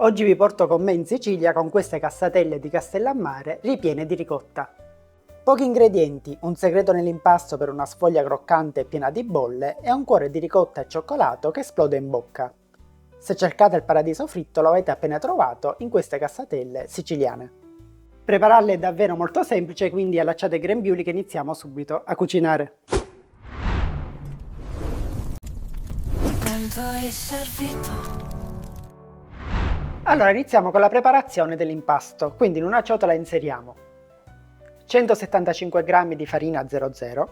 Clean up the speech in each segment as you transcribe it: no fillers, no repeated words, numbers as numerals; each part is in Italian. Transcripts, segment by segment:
Oggi vi porto con me in Sicilia con queste cassatelle di Castellammare ripiene di ricotta. Pochi ingredienti, un segreto nell'impasto per una sfoglia croccante e piena di bolle e un cuore di ricotta e cioccolato che esplode in bocca. Se cercate il paradiso fritto lo avete appena trovato in queste cassatelle siciliane. Prepararle è davvero molto semplice, quindi allacciate i grembiuli che iniziamo subito a cucinare. Allora iniziamo con la preparazione dell'impasto, quindi in una ciotola inseriamo 175 g di farina 00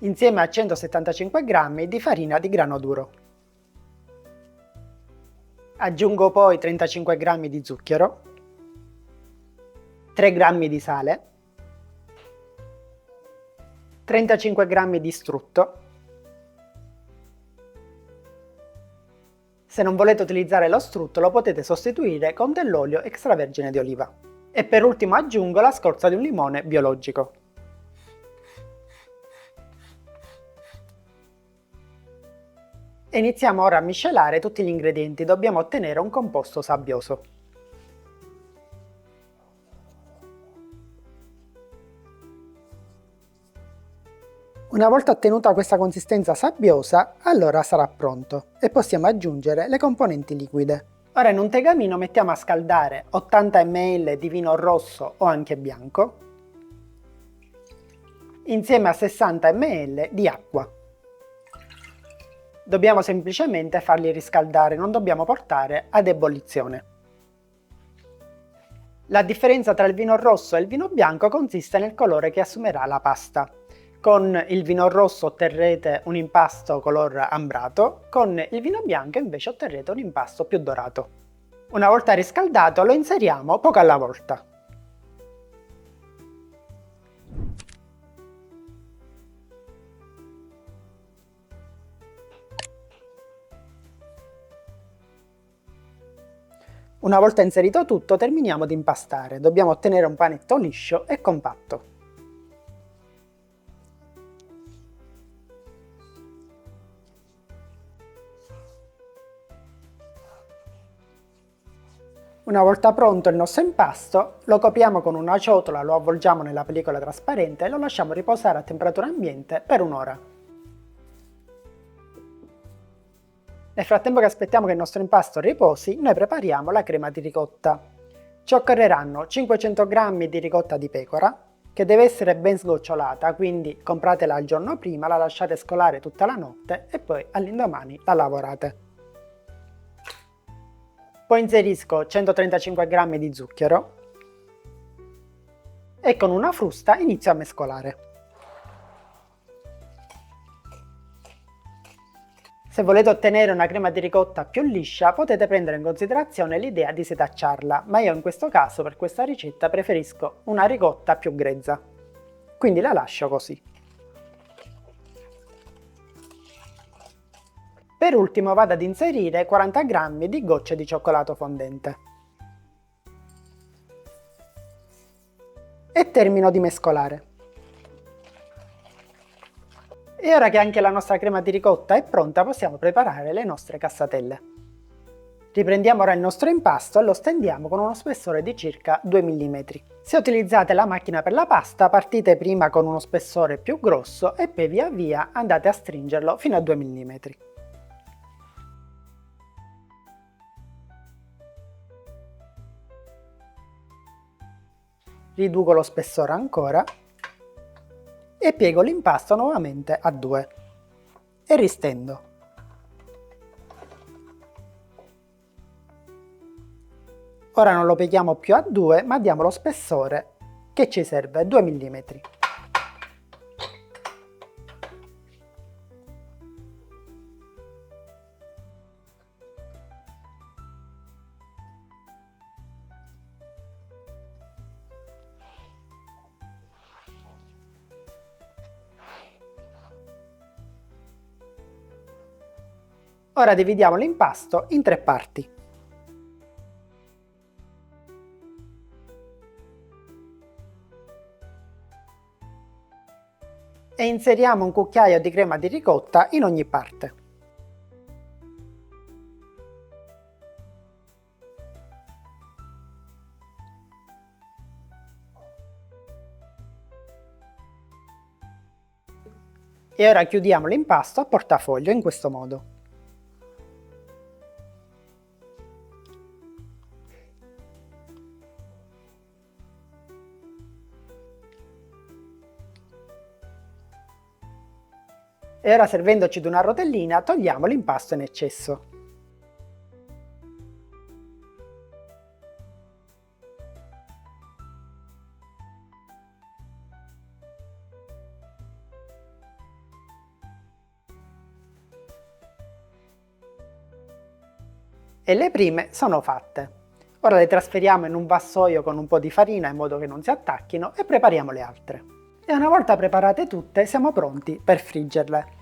insieme a 175 g di farina di grano duro. Aggiungo poi 35 g di zucchero, 3 g di sale, 35 g di strutto. Se non volete utilizzare lo strutto lo potete sostituire con dell'olio extravergine di oliva. E per ultimo aggiungo la scorza di un limone biologico. E iniziamo ora a miscelare tutti gli ingredienti, dobbiamo ottenere un composto sabbioso. Una volta ottenuta questa consistenza sabbiosa, allora sarà pronto e possiamo aggiungere le componenti liquide. Ora in un tegamino mettiamo a scaldare 80 ml di vino rosso o anche bianco insieme a 60 ml di acqua. Dobbiamo semplicemente farli riscaldare, non dobbiamo portare ad ebollizione. La differenza tra il vino rosso e il vino bianco consiste nel colore che assumerà la pasta. Con il vino rosso otterrete un impasto color ambrato, con il vino bianco invece otterrete un impasto più dorato. Una volta riscaldato lo inseriamo poco alla volta. Una volta inserito tutto terminiamo di impastare, dobbiamo ottenere un panetto liscio e compatto. Una volta pronto il nostro impasto, lo copriamo con una ciotola, lo avvolgiamo nella pellicola trasparente e lo lasciamo riposare a temperatura ambiente per un'ora. Nel frattempo che aspettiamo che il nostro impasto riposi, noi prepariamo la crema di ricotta. Ci occorreranno 500 g di ricotta di pecora, che deve essere ben sgocciolata, quindi compratela il giorno prima, la lasciate scolare tutta la notte e poi all'indomani la lavorate. Poi inserisco 135 g di zucchero e con una frusta inizio a mescolare. Se volete ottenere una crema di ricotta più liscia potete prendere in considerazione l'idea di setacciarla, ma io in questo caso per questa ricetta preferisco una ricotta più grezza, quindi la lascio così. Per ultimo vado ad inserire 40 g di gocce di cioccolato fondente. E termino di mescolare. E ora che anche la nostra crema di ricotta è pronta possiamo preparare le nostre cassatelle. Riprendiamo ora il nostro impasto e lo stendiamo con uno spessore di circa 2 mm. Se utilizzate la macchina per la pasta partite prima con uno spessore più grosso e poi via via andate a stringerlo fino a 2 mm. Riduco lo spessore ancora e piego l'impasto nuovamente a 2 e ristendo. Ora non lo pieghiamo più a 2 ma diamo lo spessore che ci serve, 2 mm. Ora dividiamo l'impasto in 3 parti. E inseriamo un cucchiaio di crema di ricotta in ogni parte. E ora chiudiamo l'impasto a portafoglio in questo modo. E ora, servendoci di una rotellina, togliamo l'impasto in eccesso. E le prime sono fatte. Ora le trasferiamo in un vassoio con un po' di farina in modo che non si attacchino e prepariamo le altre. E una volta preparate tutte siamo pronti per friggerle.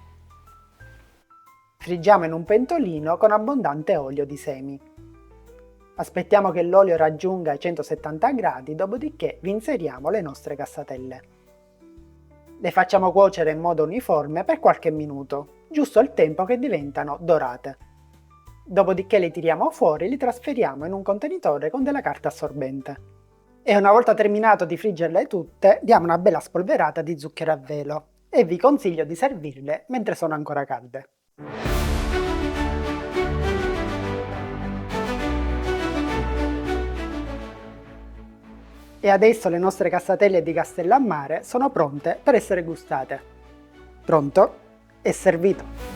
Friggiamo in un pentolino con abbondante olio di semi. Aspettiamo che l'olio raggiunga i 170 gradi, dopodiché vi inseriamo le nostre cassatelle. Le facciamo cuocere in modo uniforme per qualche minuto, giusto il tempo che diventano dorate. Dopodiché le tiriamo fuori e li trasferiamo in un contenitore con della carta assorbente. E una volta terminato di friggerle tutte, diamo una bella spolverata di zucchero a velo e vi consiglio di servirle mentre sono ancora calde. E adesso le nostre cassatelle di Castellammare sono pronte per essere gustate. Pronto? E servito!